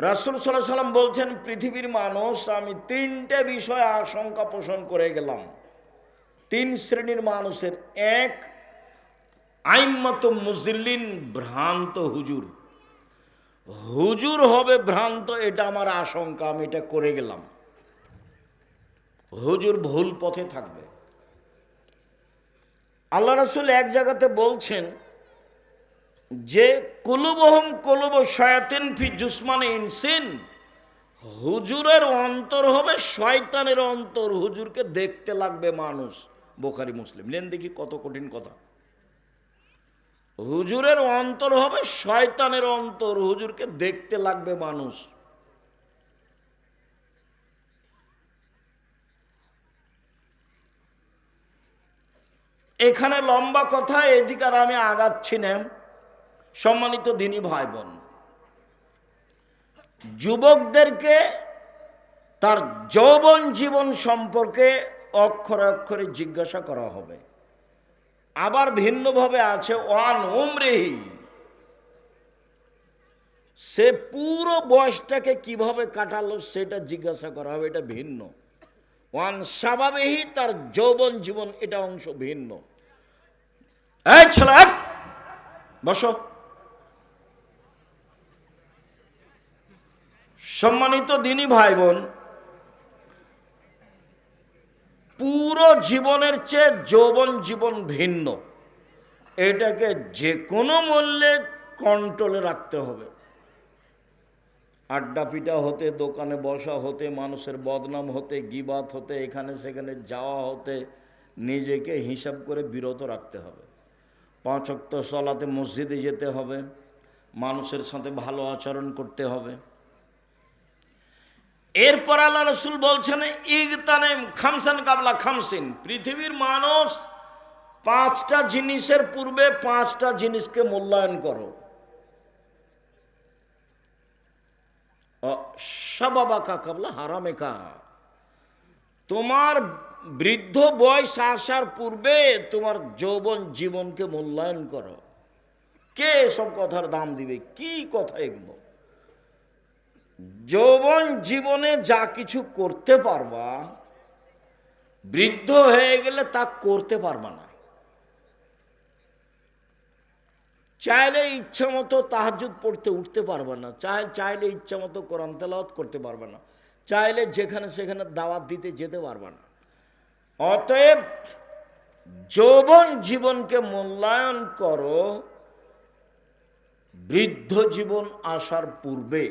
রাসূল সাল্লাল্লাহু আলাইহি সাল্লাম বলছেন, পৃথিবীর মানুষ আমি তিনটে বিষয়ে আশঙ্কা পোষণ করে গেলাম। তিন শ্রেণীর মানুষের। এক, আইম্মাত মুজিল্লিন, ভ্রান্ত হুজুর। হুজুর হবে ভ্রান্ত, এটা আমার আশঙ্কা, আমি এটা করে গেলাম। হুজুর ভুল পথে থাকবে। আল্লাহ রাসূল এক জায়গাতে বলছেন যে কুলুবহুম কুলুবু শায়াতিন ফি জুসমানি ইনসিন, হুজুরের অন্তর হবে শয়তানের অন্তর, হুজুরকে দেখতে লাগবে মানুষ। বুখারী মুসলিম। নেন দেখি কত কঠিন কথা। হুজুরের অন্তর হবে শয়তানের অন্তর, হুজুরকে দেখতে লাগবে মানুষ। এখানে লম্বা কথা, এদিকে আর আমি আগাচ্ছি না। সম্মানিত দিনী ভাই বোন, যুবকদেরকে তার যৌবন জীবন সম্পর্কে অক্ষরে অক্ষরে জিজ্ঞাসা করা হবে। আবার ভিন্নভাবে আছে ওয়ান উমরিহি, সে পুরো বয়সটাকে কিভাবে কাটালো সেটা জিজ্ঞাসা করা হবে, এটা ভিন্ন। ওয়ান শাবাবিহি, তার যৌবন জীবন, এটা অংশ ভিন্ন। এই ছেলে বসো। সম্মানিত দিনী ভাই বোন, পুরো জীবনের চেয়ে যৌবন জীবন ভিন্ন। এটাকে যে কোনো মূল্যে কন্ট্রোলে রাখতে হবে। আড্ডা পিটা হতে, দোকানে বসা হতে, মানুষের বদনাম হতে, গীবাত হতে, এখানে সেখানে যাওয়া হতে নিজেকে হিসাব করে বিরত রাখতে হবে। 5 ওয়াক্ত সালাতে মসজিদে যেতে হবে, মানুষের সাথে ভালো আচরণ করতে হবে। এরপর আল্লাহ রাসূল বলছেন ইগতানিম খামসান কাবলা খামসিন, পৃথিবীর মানুষ 5টা জিনিসের পূর্বে 5টা জিনিসকে মূল্যায়ন করো। শাবাবাকা কাবলা হারামেকা, তোমার বৃদ্ধ বয়স আসার পূর্বে তোমার যৌবন জীবনকে মূল্যায়ন করো। কে সব কথার দাম দিবে? কি কথা এগুলো? যৌবন জীবনে যা কিছু করতে পারবা, বৃদ্ধ হয়ে গেলে তা করতে পারবা না। চাইলে ইচ্ছা মতো তাহাজ্জুদ পড়তে উঠতে পারবে না, চাইলে ইচ্ছা মতো কোরআন তেলাওয়াত করতে পারবে না, চাইলে যেখানে সেখানে দাওয়াত দিতে যেতে পারবে না। অতএব যৌবন জীবনকে মূল্যায়ন করো বৃদ্ধ জীবন আসার পূর্বে,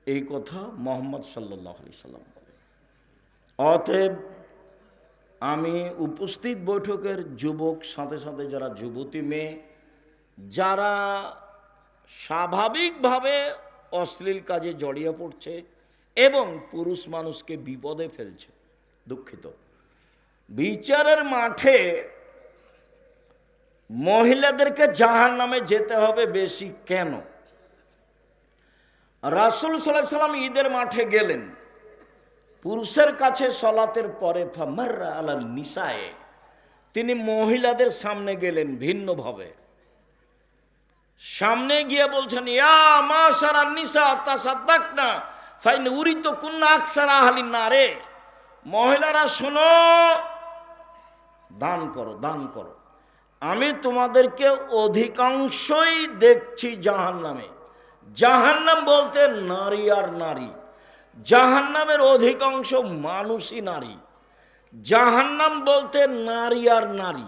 এই কথা মুহাম্মদ সাল্লাল্লাহু আলাইহি সাল্লাম বলেন। অতএব আমি উপস্থিত বৈঠকের যুবক, সাথে সাথে যারা যুবতী মেয়ে, যারা স্বাভাবিকভাবে অশ্লীল কাজে জড়িয়ে পড়ছে এবং পুরুষ মানুষকে বিপদে ফেলছে, দুঃখিত, বিচারের মাঠে মহিলাদেরকে জাহান্নামে যেতে হবে বেশি কেন? রাসূল সাল্লাল্লাহু আলাইহি সাল্লাম ঈদের মাঠে গেলেন, পুরুষের কাছে সলাতের পরে ফামাররা আলা নিসায়ে, তিনি মহিলাদের সামনে গেলেন ভিন্নভাবে। সামনে গিয়ে বলছেন ইয়া মাশারান নিসা তাসাদ্দাকনা ফাইন উরিতু কুন্না আকসারা আহলিন নারে, মহিলারা শোনো, দান করো, দান করো, আমি তোমাদেরকে অধিকাংশই দেখছি জাহান্নামে। জাহান্নাম বলতে নারী আর নারী, জাহান্নামের অধিকাংশ মানুষই নারী। জাহান্নাম বলতে নারী আর নারী,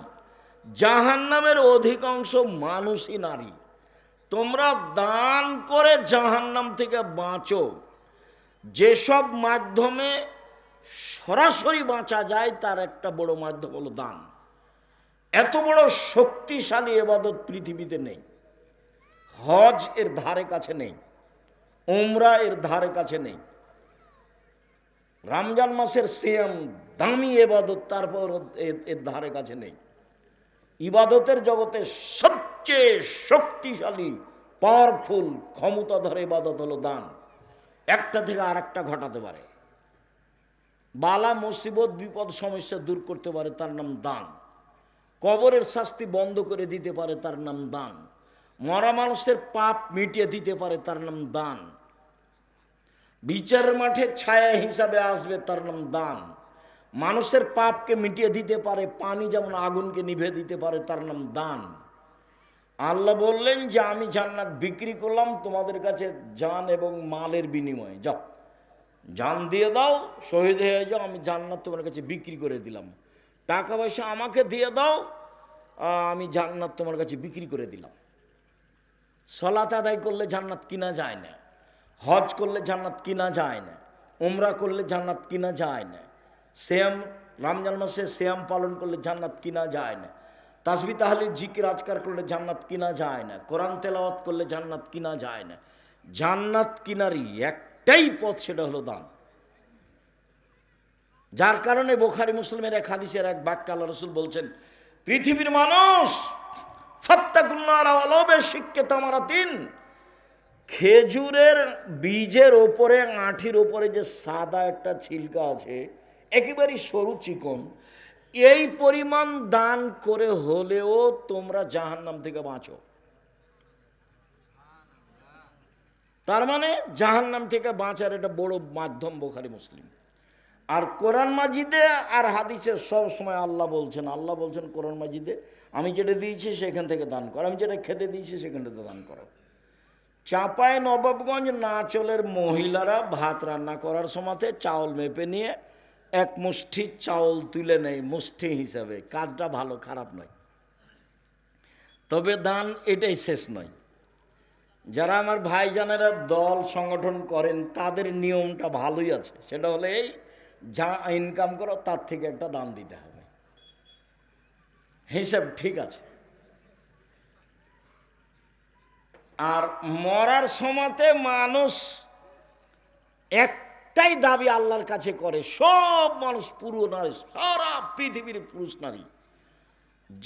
জাহান্নামের অধিকাংশ মানুষই নারী। তোমরা দান করে জাহান্নাম থেকে বাঁচো। যেসব মাধ্যমে সরাসরি বাঁচা যায় তার একটা বড় মাধ্যম হলো দান। এত বড় শক্তিশালী ইবাদত পৃথিবীতে নেই। হজ এর ধারে কাছে নেই, উমরা এর ধারে কাছে নেই। রমজান মাসের সিয়াম দামি ইবাদত, তারপর এর ধারে কাছে নেই। ইবাদতের জগতে সবচেয়ে শক্তিশালী, পাওয়ারফুল, ক্ষমতাধর ইবাদত হলো দান। একটা থেকে আর একটা ঘটাতে পারে, বালা মুসিবত বিপদ সমস্যা দূর করতে পারে, তার নাম দান। কবরের শাস্তি বন্ধ করে দিতে পারে, তার নাম দান। মরা মানুষের পাপ মিটিয়ে দিতে পারে, তার নাম দান। বিচার মাঠে ছায়া হিসাবে আসবে, তার নাম দান। মানুষের পাপকে মিটিয়ে দিতে পারে, পানি যেমন আগুনকে নিভে দিতে পারে, তার নাম দান। আল্লাহ বললেন যে আমি জান্নাত বিক্রি করলাম তোমাদের কাছে জান এবং মালের বিনিময়ে, যাও জান দিয়ে দাও, শহীদ হয়ে যাও, আমি জান্নাত তোমার কাছে বিক্রি করে দিলাম। টাকা পয়সা আমাকে দিয়ে দাও, আমি জান্নাত তোমার কাছে বিক্রি করে দিলাম। সালাত আদায় করলে জান্নাত কিনা যায় না, হজ করলে জান্নাত কিনা যায় না, উমরা করলে জান্নাত কিনা যায় না, সিয়াম রমজান মাসে সিয়াম পালন করলে জান্নাত কিনা যায় না, তাসবিহ তাহলিল জিকির আজকার করলে জান্নাত কিনা যায় না, কোরআন তেলাওয়াত করলে জান্নাত কিনা যায় না। জান্নাত কিনারই একটাই পথ, সেটা হলো দান। যার কারণে বুখারী মুসলিমের এক হাদিসের এক বাক্যে আল্লাহ রাসূল বলছেন, পৃথিবীর মানুষ ফাত্তাকুন্নার ওয়ালাউ বিশিক্কি তামারাতিন, খেজুরের বীজের ওপরে, আঁঠির ওপরে যে সাদা একটা ছিলকা আছে, একেবারেই সরু চিকন, এই পরিমাণ দান করে হলেও তোমরা জাহান্নাম থেকে বাঁচো। তার মানে জাহান্নাম থেকে বাঁচার এটা বড় মাধ্যম বুখারী মুসলিম। আর কোরআন মাজিদে আর হাদিসে সব সময় আল্লাহ বলছেন কোরআন মাজিদে, আমি যেটা দিয়েছি সেখান থেকে দান করো, আমি যেটা খেতে দিয়েছি সেখান থেকে দান করো। চাঁপাই নবাবগঞ্জ নাচলের মহিলারা ভাত রান্না করার সময়তে চাউল মেপে নিয়ে এক মুষ্টি চাউল তুলে নেয় মুষ্টি হিসাবে। কাজটা ভালো, খারাপ নয়, তবে দান এটাই শেষ নয়। যারা আমার ভাইজানেরা দল সংগঠন করেন তাদের নিয়মটা ভালোই আছে, সেটা হলে এই যা ইনকাম করো তার থেকে একটা দান দিতে হবে, হিসাব ঠিক আছে। আর মরার সময়তে মানুষ একটাই দাবি আল্লাহর কাছে করে, সব মানুষ, পুরো নারী, সারা পৃথিবীর পুরুষ নারী,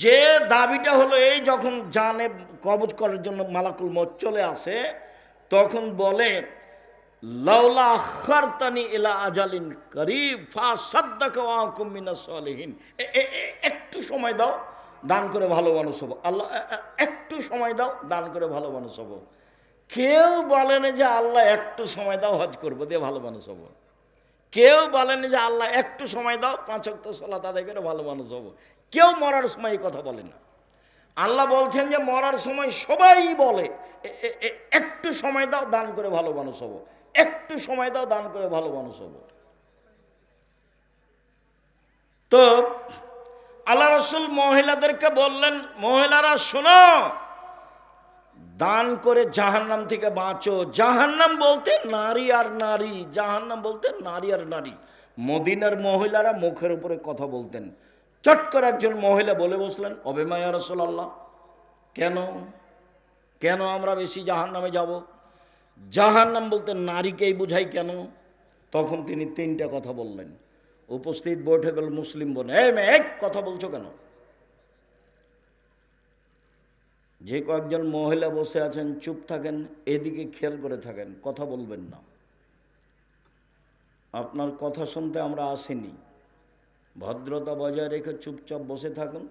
যে দাবিটা হলো এই, যখন জানে কবজ করার জন্য মালাকুল মউত চলে আসে, তখন বলে লাউলা আখারতানি ইলা আজালিন করিব ফাসাদদাকা ওয়া আকুম মিনাস সালিহিন, একটু সময় দাও, দান করে ভালো মানুষ হবো। আল্লাহ একটু সময় দাও, দান করে ভালো মানুষ হবো। কেউ বলেন যে আল্লাহ একটু সময় দাও, হজ করবো দিয়ে ভালো মানুষ হবো। কেউ বলেন যে আল্লাহ একটু সময় দাও, 5 ওয়াক্ত সালাত আদায় করে ভালো মানুষ হবো। কেউ মরার সময় এই কথা বলে না। আল্লাহ বলছেন যে মরার সময় সবাই বলে একটু সময় দাও, দান করে ভালো মানুষ হবো, একটু সময় দাও, দান করে ভালো মানুষ হবো। তো আল্লাহ রাসূল মহিলাদেরকে বললেন, মহিলারা শোনো, দান করে জাহান্নাম থেকে বাঁচো। জাহান্নাম বলতে নারী আর নারী, জাহান্নাম বলতে নারী আর নারী। মদিনার মহিলারা মুখের উপরে কথা বলতেন। চট করে একজন মহিলা বলে বসলেন, অবেমা ইয়া রাসূলুল্লাহ, কেন কেন আমরা বেশি জাহান্নামে যাব? জাহান্নাম বলতে নারীকেই বোঝাই কেন? তখন তিনি 3টা কথা বললেন। উপস্থিত বৈঠে গেল মুসলিম বোন, এই মেয়ে এক কথা বলছো কেন? যে কয়েকজন মহিলা বসে আছেন চুপ থাকেন, এদিকে খেয়াল করে থাকেন, কথা বলবেন না। আপনার কথা শুনতে আমরা আসিনি, ভদ্রতা বজায় রেখে চুপচাপ বসে থাকুন।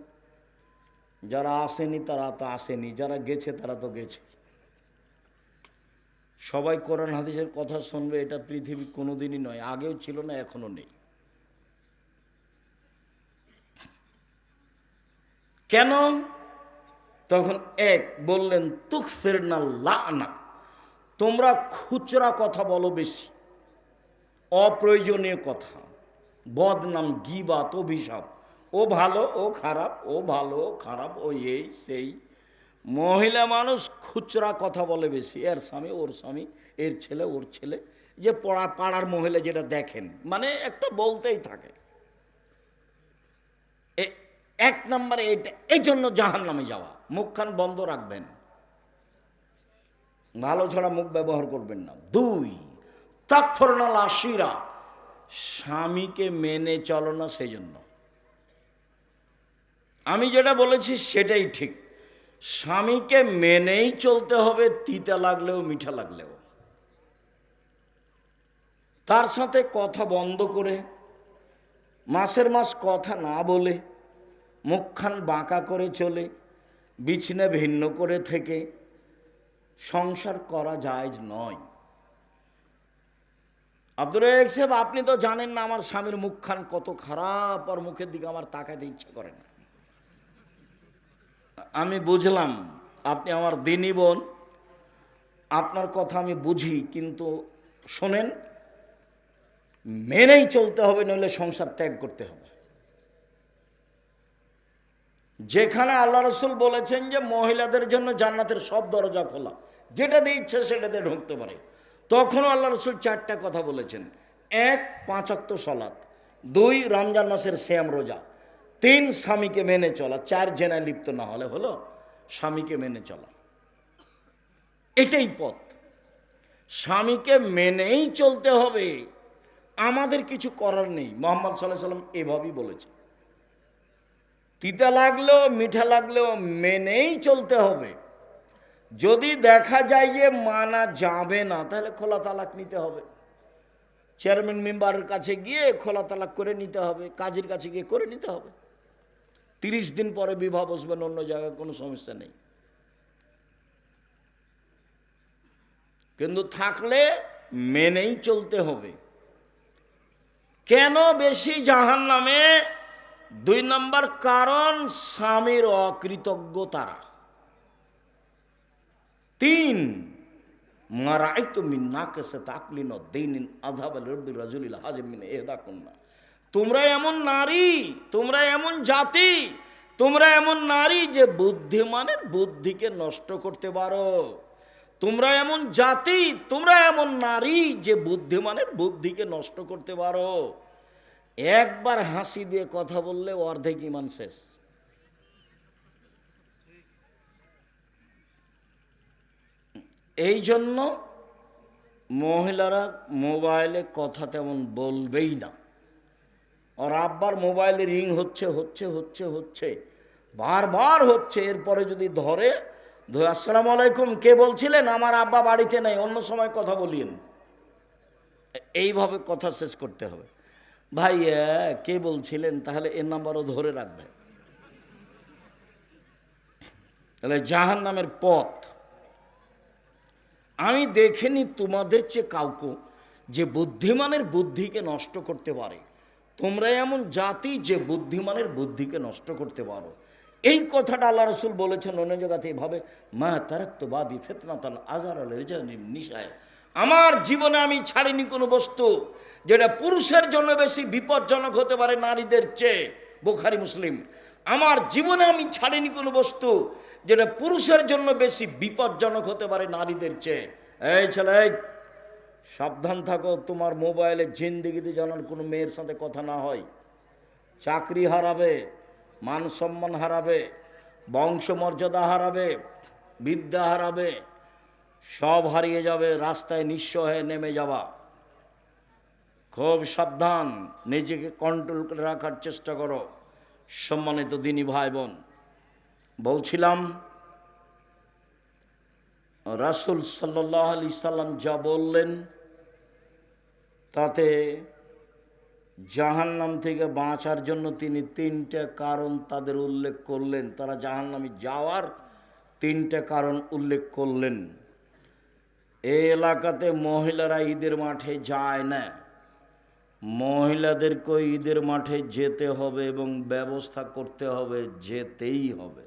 যারা আসেনি তারা তো আসেনি, যারা গেছে তারা তো গেছে। সবাই কোরআন হাদিসের কথা শুনবে এটা পৃথিবী কোনোদিনই নয়, আগেও ছিল না, এখনো নেই। কেন? তখন এক বললেন, তুকসিরনা লানা, তোমরা খুচরা কথা বলো বেশি, অপ্রয়োজনীয় কথা, বদনাম, গীবাত, অভিশাপ, ও ভালো ও খারাপ, ও ভালো ও খারাপ, ও এই সেই। মহিলা মানুষ খুচরা কথা বলে বেশি, এর স্বামী ওর স্বামী, এর ছেলে ওর ছেলে, যে পাড়ার মহিলা যেটা দেখেন, মানে একটা বলতেই থাকে। 1 নম্বরে এটা, এই জন্য জাহান্নামে যাওয়া। মুখখান বন্ধ রাখবেন, ভালো ছড়া মুখ ব্যবহার করবেন না। 2, তাকফুরনাল আশিরা, স্বামীকে মেনে চলো না, সেই জন্য। আমি যেটা বলেছি সেটাই ঠিক, স্বামীকে মেনেই চলতে হবে, তিতা লাগলেও মিঠা লাগলেও। তার সাথে কথা বন্ধ করে, মাসের মাস কথা না বলে, মুখখান বাঁকা করে চলে, বিছানা ভিন্ন করে থেকে সংসার করা জায়েজ নয়। আব্দুর রাজ্জাক সাহেব, আপনি তো জানেন না আমার স্বামীর মুখখান কত খারাপ, আর মুখের দিকে আমার তাকাতে ইচ্ছা করে না। আমি বুঝলাম আপনি আমার দিনী বোন, আপনার কথা আমি বুঝি, কিন্তু শোনেন, মেনেই চলতে হবে, নইলে সংসার ত্যাগ করতে হবে। যেখানে আল্লাহ রসুল বলেছেন যে মহিলাদের জন্য জান্নাতের সব দরজা খোলা, যেটা দিয়ে ইচ্ছে সেটাতে ঢুকতে পারে, তখনও আল্লাহ রসুল 4টা কথা বলেছেন। 1, 5 ওয়াক্ত সালাত, 2, রমজান মাসের সিয়াম রোজা, 3, স্বামীকে মেনে চলা, 4, জেনায় লিপ্ত না হলে হলো স্বামীকে মেনে চলা। এটাই পথ, স্বামীকে মেনেই চলতে হবে, আমাদের কিছু করার নেই। মুহাম্মদ সাল্লাল্লাহু আলাইহি ওয়াসাল্লাম এভাবেই বলেছে, তিতা লাগলেও মিঠা লাগলেও মেনেই চলতে হবে। যদি দেখা যায় যে মানা যাবে না, তাহলে খোলা তালাক নিতে হবে। চেয়ারম্যান মেম্বারের কাছে গিয়ে খোলা তালাক করে নিতে হবে, কাজীর কাছে গিয়ে করে নিতে হবে। 30 দিন পরে বিবাহ বসবেন অন্য জায়গায়, কোনো সমস্যা নেই। কিন্তু থাকলে মেনেই চলতে হবে। কেন বেশি জাহান্নামে? 2 নম্বর কারণ, স্বামীর অকৃতজ্ঞতারা। 3, মারাইতু মিন নাকাসাত আকলিন ওয়া দীনিন আযহাবা লিরাব্বির রাজুলিল হাজিম মিন ইহদাকুন্না। তোমরা এমন নারী, তোমরা এমন জাতি, তোমরা এমন নারী যে বুদ্ধিমানের বুদ্ধিকে নষ্ট করতে পারো। তোমরা এমন জাতি, তোমরা এমন নারী যে বুদ্ধিমানের বুদ্ধিকে নষ্ট করতে পারো। একবার হাসি দিয়ে কথা বললে অর্ধেক ঈমান শেষ। এই জন্য মহিলারা মোবাইলে কথা তেমন বলবেই না। আর আব্বার মোবাইলে রিং হচ্ছে হচ্ছে হচ্ছে হচ্ছে বারবার হচ্ছে, এরপরে যদি ধরে, আসসালামু আলাইকুম, কে বলছিলেন? আমার আব্বা বাড়িতে নেই, অন্য সময় কথা বলিয়েন। এইভাবে কথা শেষ করতে হবে। ভাই কে বলছিলেন? তাহলে এর নাম্বারও ধরে রাখবে। তাহলে জাহান্নামের পথ। আমি দেখিনি তোমাদের চেয়ে কাউকে যে বুদ্ধিমানের বুদ্ধিকে নষ্ট করতে পারে। তোমরা এমন জাতি যে বুদ্ধিমানের বুদ্ধিকে নষ্ট করতে পারো। এই কথাটা আল্লাহ রসুল বলেছেন অন্য জায়গাতে এভাবে, মা তারাক্তু বাদি ফিতনাতান আযহারা লিরজালিন নিসায়। আমার জীবনে আমি ছাড়িনি কোনো বস্তু যেটা পুরুষের জন্য বেশি বিপজ্জনক হতে পারে নারীদের চেয়ে। বুখারী মুসলিম। আমার জীবনে আমি ছাড়িনি কোনো বস্তু যেটা পুরুষের জন্য বেশি বিপজ্জনক হতে পারে নারীদের চেয়ে। এই ছেলে, সাবধান থাকো, তোমার মোবাইলে জিন্দেগিতে যেন কোনো মেয়ের সাথে কথা না হয়। চাকরি হারাবে, মান সম্মান হারাবে, বংশমর্যাদা হারাবে, বিদ্যা হারাবে, সব হারিয়ে যাবে, রাস্তায় নিঃস্ব হয়ে নেমে যাবা। খুব সাবধান, নিজেকে কন্ট্রোল করে রাখার চেষ্টা করো। সম্মানিত দিনী ভাই বোন, বলছিলাম রাসূল সাল্লাল্লাহু আলাইহি সাল্লাম যা বললেন তাতে জাহান্নাম থেকে বাঁচার জন্য তিনি 3টা কারণ তাদের উল্লেখ করলেন। তারা জাহান্নামে যাওয়ার 3টা কারণ উল্লেখ করলেন। এই এলাকাতে মহিলারা ঈদের মাঠে যায় না, মহিলাদেরকে ঈদের মাঠে যেতে হবে এবং ব্যবস্থা করতে হবে, যেতেই হবে।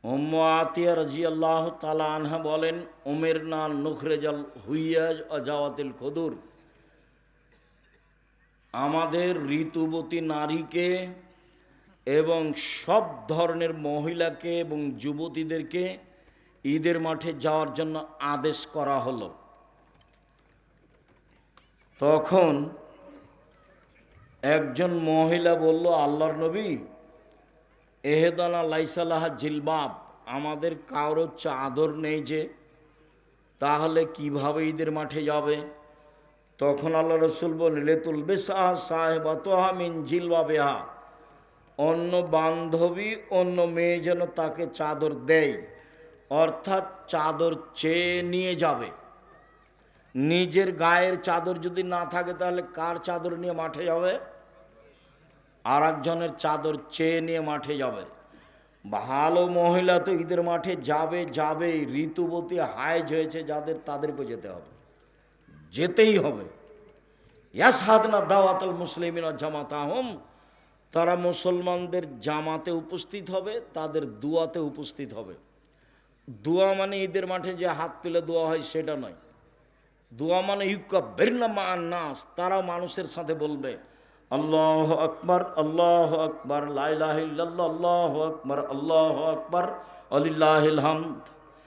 উম্মু আতিয়া রাদিয়াল্লাহু তাআলা আনহা বলেন, উমিরনা নুখরিজাল হুইয়াজ ওয়া জাওয়াতিল খুদুর। আমাদের ঋতুবতী নারীকে এবং সব ধরনের মহিলাকে এবং যুবতীদেরকে ঈদের মাঠে যাওয়ার জন্য আদেশ করা হলো। তখন একজন মহিলা বলল, আল্লাহর নবী, এহেদানা লাইসালাহা জিলবাব, আমাদের কারো চাদর নেই যে, তাহলে কিভাবে ঈদের মাঠে যাবে? তখন আল্লাহ রসুল বললেন, লেতুল বেসা সাহেবাতহা মিন জিলবাবিহা, অন্য বান্ধবী অন্য মেয়ে যেন তাকে চাদর দেয়, অর্থাৎ চাদর চেয়ে নিয়ে যাবে। নিজের গায়ের চাদর যদি না থাকে তাহলে কার চাদর নিয়ে মাঠে যাবে? আর একজনের চাদর চেয়ে নিয়ে মাঠে যাবে। ভালো মহিলা তো ঈদের মাঠে যাবে, ঋতুবতী হায়েজ হয়েছে যাদের, তাদেরকে যেতে হবে। যেতেই হবে। ইয়াসহাদনা দাওয়াতুল মুসলিমিনা জামাতাহুম, তারা মুসলমানদের জামাতে উপস্থিত হবে, তাদের দুয়াতে উপস্থিত হবে। দোয়া মানে ঈদের মাঠে যে হাত তুলে দোয়া হয় সেটা নয়। দোয়া মানে ইউকাব্বিরনা মা'আন নাস, তারা মানুষের সাথে বলবে আল্লাহু আকবার, আল্লাহু আকবার, লা ইলাহা ইল্লাল্লাহ, আল্লাহু আকবার, আল্লাহু আকবার, ওয়ালিল্লাহিল হামদ।